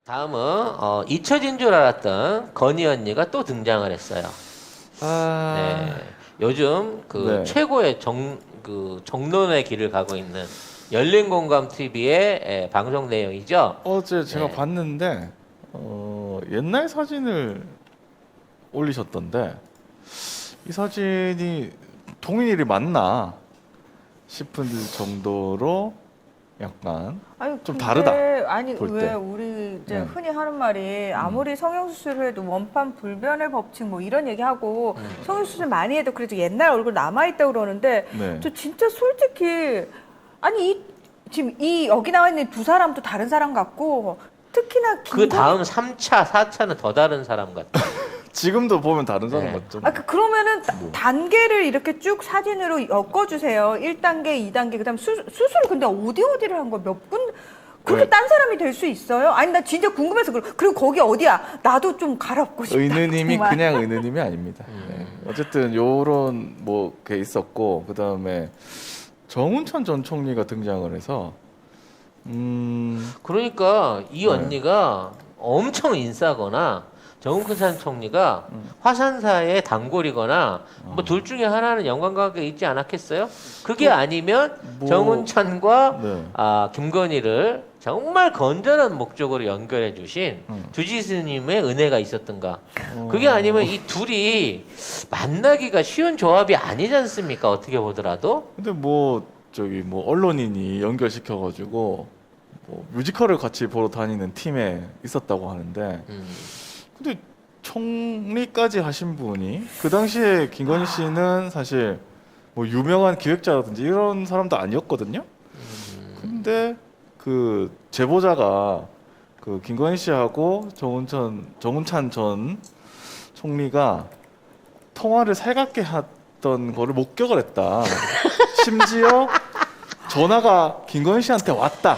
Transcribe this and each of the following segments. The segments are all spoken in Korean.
다음은 잊혀진 줄 알았던 건희 언니가 또 등장을 했어요. 네. 요즘 그 네. 최고의 정론의 길을 가고 있는 열린공감 TV의 방송 내용이죠. 어제 제가 네. 봤는데 옛날 사진을 올리셨던데 이 사진이 동일이 맞나 싶은 정도로 약간 아니, 좀 근데 다르다, 아니 볼 왜 때. 우리 이제 네. 흔히 하는 말이 아무리 성형수술을 해도 원판 불변의 법칙 뭐 이런 얘기하고 성형수술 많이 해도 그래도 옛날 얼굴 남아있다 그러는데 네. 저 진짜 솔직히 아니 지금 여기 나와 있는 두 사람도 다른 사람 같고 특히나 그 다음 3차, 4차는 더 다른 사람 같아. 지금도 보면 다른 사람 네. 같죠. 그러면은 뭐. 단계를 이렇게 쭉 사진으로 엮어주세요. 1단계, 2단계, 그다음 수술 근데 어디를 한 거야? 몇 분? 그렇게 네. 딴 사람이 될 수 있어요? 아니 나 진짜 궁금해서 그리고 거기 어디야? 나도 좀 갈아엎고 싶다. 의느님이 정말. 그냥 의느님이 아닙니다. 네. 어쨌든 요런 게 있었고 그 다음에 정운천 전 총리가 등장을 해서 그러니까 이 네. 언니가 엄청 인싸거나 정운천 총리가 화산사의 단골이거나 뭐 둘 중에 하나는 연관관계가 있지 않았겠어요? 그게 아니면 뭐- 정운천과 네. 김건희를 정말 건전한 목적으로 연결해 주신 주지스님의 은혜가 있었던가. 그게 아니면 이 둘이 만나기가 쉬운 조합이 아니지 않습니까? 어떻게 보더라도. 근데 언론인이 연결시켜가지고 뮤지컬을 같이 보러 다니는 팀에 있었다고 하는데 근데 총리까지 하신 분이 그 당시에 김건희 씨는 사실 뭐 유명한 기획자라든지 이런 사람도 아니었거든요. 근데 그 제보자가 그 김건희 씨하고 정운찬 전 총리가 통화를 살갑게 했던 거를 목격을 했다. 심지어 전화가 김건희 씨한테 왔다.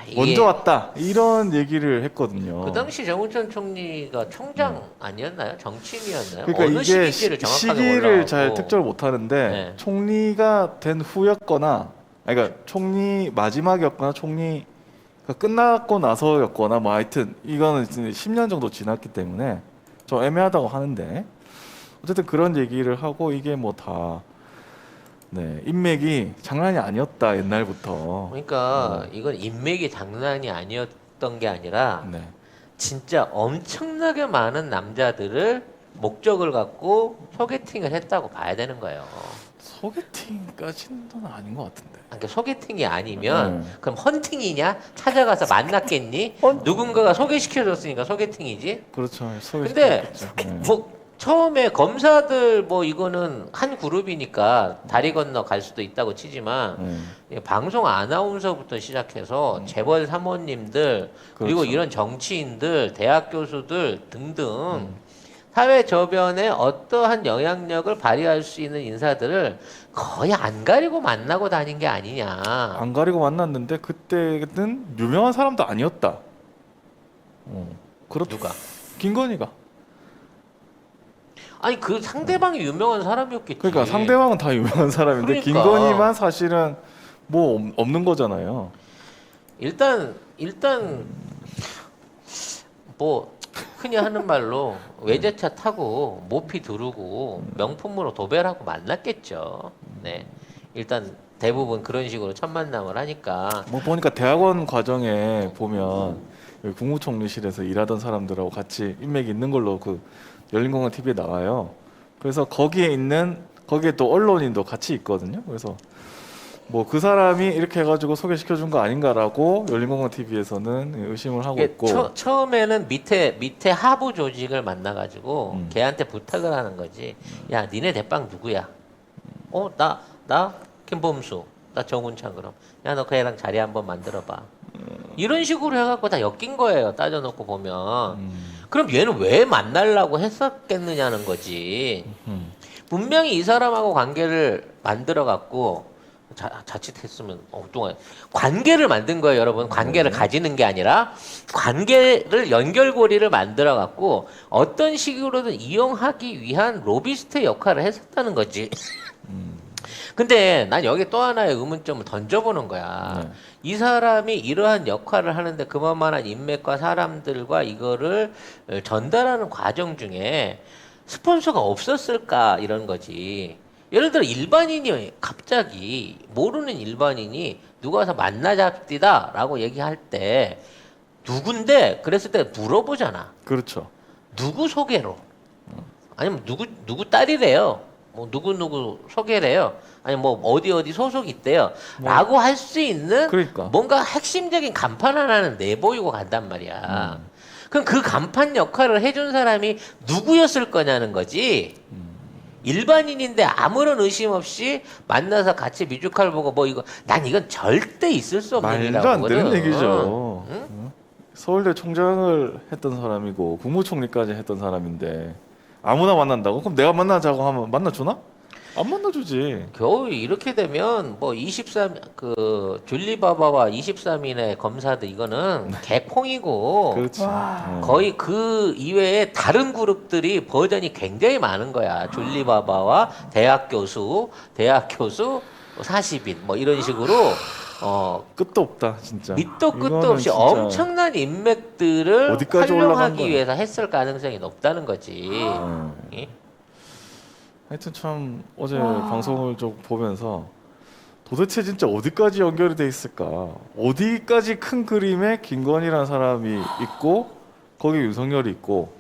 이게 먼저 왔다. 이런 얘기를 했거든요. 그 당시 정운천 총리가 총장 아니었나요? 정치인이었나요? 그러니까 어느 이게 시기인지를 정확하게 시기를 몰라갖고. 잘 특정을 못 하는데 네. 총리가 된 후였거나 그러니까 총리 마지막이었거나 총리가 끝나고 나서였거나 뭐 하여튼 이거는 이제 10년 정도 지났기 때문에 좀 애매하다고 하는데 어쨌든 그런 얘기를 하고 이게 인맥이 장난이 아니었다 옛날부터. 그러니까 이건 인맥이 장난이 아니었던 게 아니라 네. 진짜 엄청나게 많은 남자들을 목적을 갖고 소개팅을 했다고 봐야 되는 거예요. 소개팅까지는 아닌 것 같은데. 그러니까 소개팅이 아니면 네. 그럼 헌팅이냐? 찾아가서 만났겠니? 누군가가 소개시켜줬으니까 소개팅이지. 그렇죠. 근데 소개시켰겠죠. 네. 뭐 처음에 검사들 뭐 이거는 한 그룹이니까 다리 건너 갈 수도 있다고 치지만 네. 방송 아나운서부터 시작해서 재벌 사모님들 그리고 그렇죠. 이런 정치인들, 대학 교수들 등등 사회 저변에 어떠한 영향력을 발휘할 수 있는 인사들을 거의 안 가리고 만나고 다닌 게 아니냐. 안 가리고 만났는데 그때는 유명한 사람도 아니었다. 누가? 김건희가. 아니 그 상대방이 유명한 사람이었겠지. 그러니까 상대방은 다 유명한 사람인데 그러니까. 김건희만 사실은 뭐 없는 거잖아요. 일단 뭐 흔히 하는 말로 외제차 타고 모피 두르고 명품으로 도배하고 만났겠죠. 네. 일단 대부분 그런 식으로 첫 만남을 하니까 뭐 보니까 대학원 과정에 보면 여기 국무총리실에서 일하던 사람들하고 같이 인맥이 있는 걸로 그 열린공감 TV에 나와요. 그래서 거기에 또 언론인도 같이 있거든요. 그래서 뭐 그 사람이 이렇게 해가지고 소개시켜준 거 아닌가라고 열린공감 TV에서는 의심을 하고 이게 있고. 처음에는 밑에 하부 조직을 만나가지고 걔한테 부탁을 하는 거지. 야, 니네 대빵 누구야? 나 김범수, 나 정운찬 그럼. 야, 너 그 애랑 자리 한번 만들어봐. 이런 식으로 해갖고 다 엮인 거예요. 따져놓고 보면. 그럼 얘는 왜 만나려고 했었겠느냐는 거지. 분명히 이 사람하고 관계를 만들어갖고 자칫했으면 엉뚱해. 관계를 만든 거예요, 여러분. 관계를 가지는 게 아니라 관계를 연결고리를 만들어 갖고 어떤 식으로든 이용하기 위한 로비스트 역할을 했었다는 거지. 근데 난 여기 또 하나의 의문점을 던져보는 거야. 네. 이 사람이 이러한 역할을 하는데 그만한 인맥과 사람들과 이거를 전달하는 과정 중에 스폰서가 없었을까 이런 거지. 예를 들어 일반인이 갑자기 모르는 일반인이 누가 와서 만나잡디다라고 얘기할 때 누군데 그랬을 때 물어보잖아. 그렇죠. 누구 소개로? 아니면 누구 딸이래요? 뭐 누구 소개래요? 아니 뭐 어디 소속이 있대요? 라고 할 수 있는 그러니까. 뭔가 핵심적인 간판 하나는 내보이고 간단 말이야. 그럼 그 간판 역할을 해준 사람이 누구였을 거냐는 거지. 일반인인데 아무런 의심 없이 만나서 같이 뮤지컬 보고 뭐 이거 난 이건 절대 있을 수 없는 일이라고 말도 안 되는 보거든. 얘기죠. 응? 응? 서울대 총장을 했던 사람이고 국무총리까지 했던 사람인데 아무나 만난다고? 그럼 내가 만나자고 하면 만나주나? 안 만나주지. 겨우 이렇게 되면 뭐 23, 줄리바바와 23인의 검사들 이거는 개콩이고 그렇지. 와. 응. 거의 그 이외에 다른 그룹들이 버전이 굉장히 많은 거야. 줄리바바와 대학 교수 40인 뭐 이런 식으로 끝도 없다 진짜. 밑도 끝도 이거는 없이 진짜 엄청난 인맥들을 어디까지 올라간 활용하기 거야? 위해서 했을 가능성이 높다는 거지. 응. 예? 하여튼 참 어제 와. 방송을 좀 보면서 도대체 진짜 어디까지 연결이 돼 있을까? 어디까지 큰 그림에 김건희라는 사람이 있고 거기 윤석열이 있고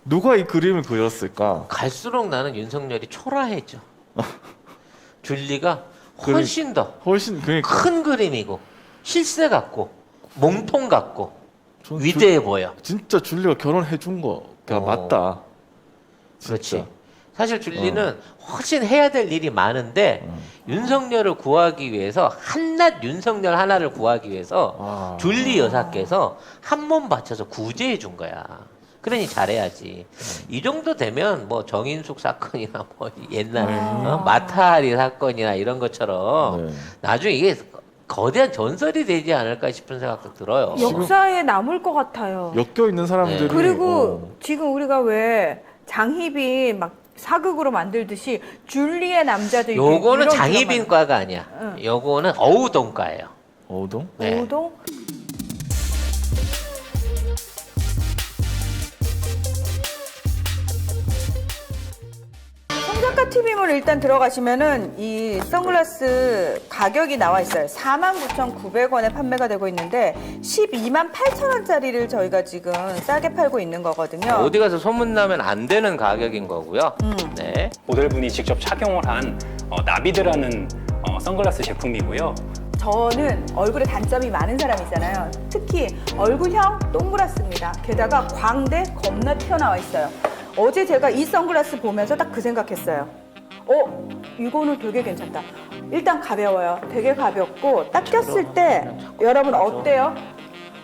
누가 이 그림을 그렸을까? 갈수록 나는 윤석열이 초라해져. 줄리가 훨씬 더 훨씬 그러니까 큰 그림이고 실세 같고 몸통 같고 전 위대해 보여. 진짜 줄리가 결혼해 준 거가 맞다. 그렇지. 진짜. 사실 줄리는 훨씬 해야 될 일이 많은데 윤석열을 구하기 위해서 한낱 윤석열 하나를 구하기 위해서 아. 줄리 여사께서 한 몸 바쳐서 구제해 준 거야. 그러니 잘해야지. 이 정도 되면 뭐 정인숙 사건이나 뭐 옛날 마타하리 사건이나 이런 것처럼 네. 나중에 이게 거대한 전설이 되지 않을까 싶은 생각도 들어요. 역사에 남을 것 같아요. 엮여 있는 사람들이 그리고 지금 우리가 왜 장희빈 막 사극으로 만들듯이 줄리의 남자들 요거는 이런 장희빈과가 아니야. 응. 요거는 어우동과예요. 어우동? 네. 오동 성작가 TV몰 일단 들어가시면은 이 선글라스 가격이 나와 있어요. 49,900원에 판매가 되고 있는데 128,000원짜리를 저희가 지금 싸게 팔고 있는 거거든요. 어디 가서 소문나면 안 되는 가격인 거고요. 네. 모델분이 직접 착용을 한 나비드라는 선글라스 제품이고요. 저는 얼굴에 단점이 많은 사람이잖아요. 특히 얼굴형 동그랗습니다. 게다가 광대 겁나 튀어나와 있어요. 어제 제가 이 선글라스 보면서 딱 그 생각했어요. 이거는 되게 괜찮다. 일단 가벼워요. 되게 가볍고 딱 꼈을 때 여러분 어때요?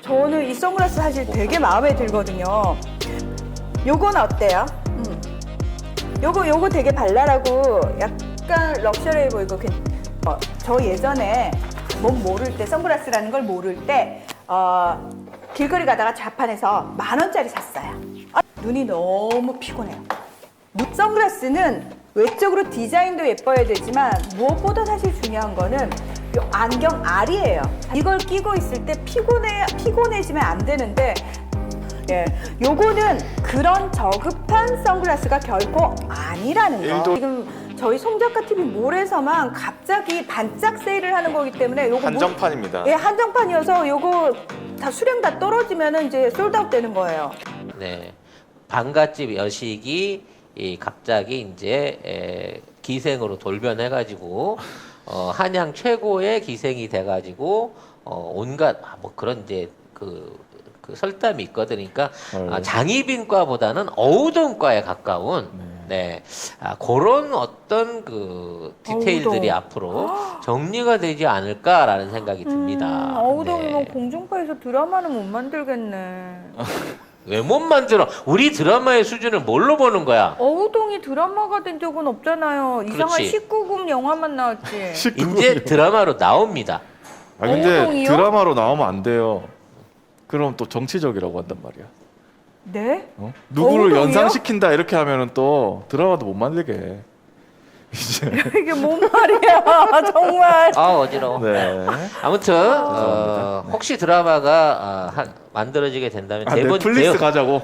저는 이 선글라스 사실 되게 마음에 들거든요. 요건 어때요? 요거 되게 발랄하고 약간 럭셔리해 보이고 저 예전에 몸 모를 때 선글라스라는 걸 모를 때 길거리 가다가 자판에서 10,000원짜리 샀어요. 눈이 너무 피곤해요. 선글라스는 외적으로 디자인도 예뻐야 되지만 무엇보다 사실 중요한 거는 요 안경 알이에요. 이걸 끼고 있을 때 피곤해지면 안 되는데 예, 요거는 그런 저급한 선글라스가 결코 아니라는 거. 지금 저희 송작가 TV 몰에서만 갑자기 반짝 세일을 하는 거기 때문에 요거 한정판입니다. 예, 한정판이어서 요거 다 수량 다 떨어지면은 이제 솔드아웃 되는 거예요. 네. 방갓집 여식이 갑자기 이제 기생으로 돌변해가지고 한양 최고의 기생이 돼가지고 온갖 뭐 그런 이제 그 설담이 있거든. 그러니까 장희빈과보다는 어우동과에 가까운 네. 그런 어떤 그 디테일들이 어우동. 앞으로 정리가 되지 않을까라는 생각이 듭니다. 어우동이면 네. 공중파에서 드라마는 못 만들겠네. 왜 못 만들어? 우리 드라마의 수준을 뭘로 보는 거야? 어우동이 드라마가 된 적은 없잖아요. 이상한 그렇지. 19금 영화만 나왔지. 이제 드라마로 나옵니다. 아 근데 어우동이요? 드라마로 나오면 안 돼요. 그럼 또 정치적이라고 한단 말이야. 네? 누구를 어우동이요? 연상시킨다 이렇게 하면은 또 드라마도 못 만들게 해. 이게 뭔 말이야, 정말. 아 어지러워. 네. 아무튼 혹시 드라마가 만들어지게 된다면 넷플릭스 가자고.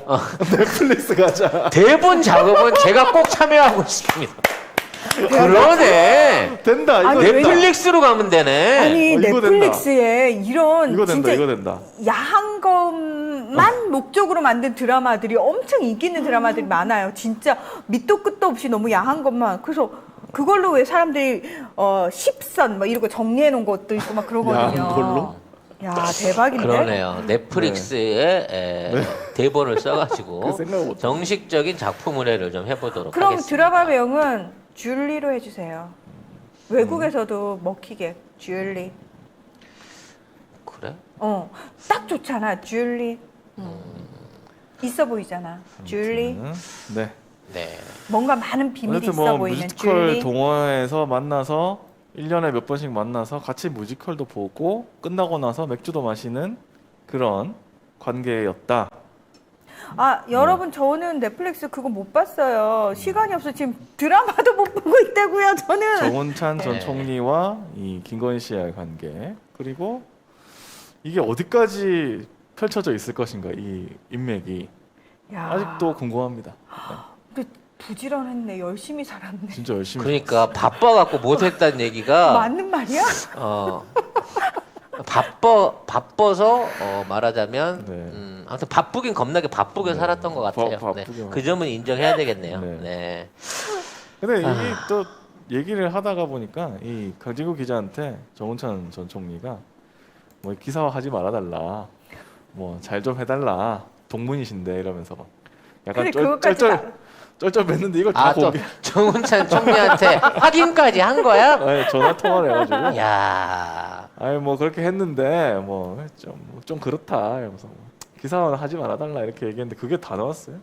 넷플릭스 가자. 대본 작업은 제가 꼭 참여하고 있습니다. 그러네. 된다. 이거 아니, 된다. 넷플릭스로 가면 되네. 아니, 이거 넷플릭스에 이런 이거 된다. 진짜 이거 된다. 야한 것만 목적으로 만든 드라마들이 엄청 인기 있는 드라마들이 많아요. 진짜 밑도 끝도 없이 너무 야한 것만. 그래서 그걸로 왜 사람들이 10선 뭐 이런 거 정리해 놓은 것도 있고 막 그러거든요. 야한 걸로? 야, 대박인데. 그러네요. 넷플릭스에 대본을 써가지고 그 생각을 못 정식적인 작품 의뢰를 좀 해보도록 그럼 하겠습니다. 드라마 명은 줄리로 해주세요. 외국에서도 먹히게 줄리. 그래? 딱 좋잖아. 줄리. 있어 보이잖아. 줄리. 네. 네. 뭔가 많은 비밀이 어쨌든 있어 뭐 보이는 뮤지컬 줄리. 동호회에서 만나서 1년에 몇 번씩 만나서 같이 뮤지컬도 보고 끝나고 나서 맥주도 마시는 그런 관계였다. 여러분 저는 넷플릭스 그거 못 봤어요. 시간이 없어. 지금 드라마도 못 보고 있다고요. 저는. 정운찬 전 네. 총리와 이 김건희 씨와의 관계, 그리고 이게 어디까지 펼쳐져 있을 것인가, 이 인맥이 야, 아직도 궁금합니다. 근데 부지런했네. 열심히 살았네. 진짜 열심히. 그러니까 바빠갖고 못했다는 얘기가 맞는 말이야? 바빠서 말하자면 네. 아무튼 바쁘긴 겁나게 바쁘게 네. 살았던 것 같아요. 바쁘게 그 점은 인정해야 되겠네요. 네. 네. 근데 이게 또 얘기를 하다가 보니까 이 강진구 기자한테 정운찬 전 총리가 뭐 기사화하지 말아달라, 뭐 잘 좀 해달라, 동문이신데 이러면서 막 약간 그래, 그것까지 쩔쩔맸는데 이걸 다 또 공개. 정운찬 총리한테 확인까지 한 거야? 네, 전화 통화를 해가지고. 야, 아니 뭐 그렇게 했는데 뭐 좀 그렇다 이러면서 기사화 하지 말아달라 이렇게 얘기했는데 그게 다 나왔어요.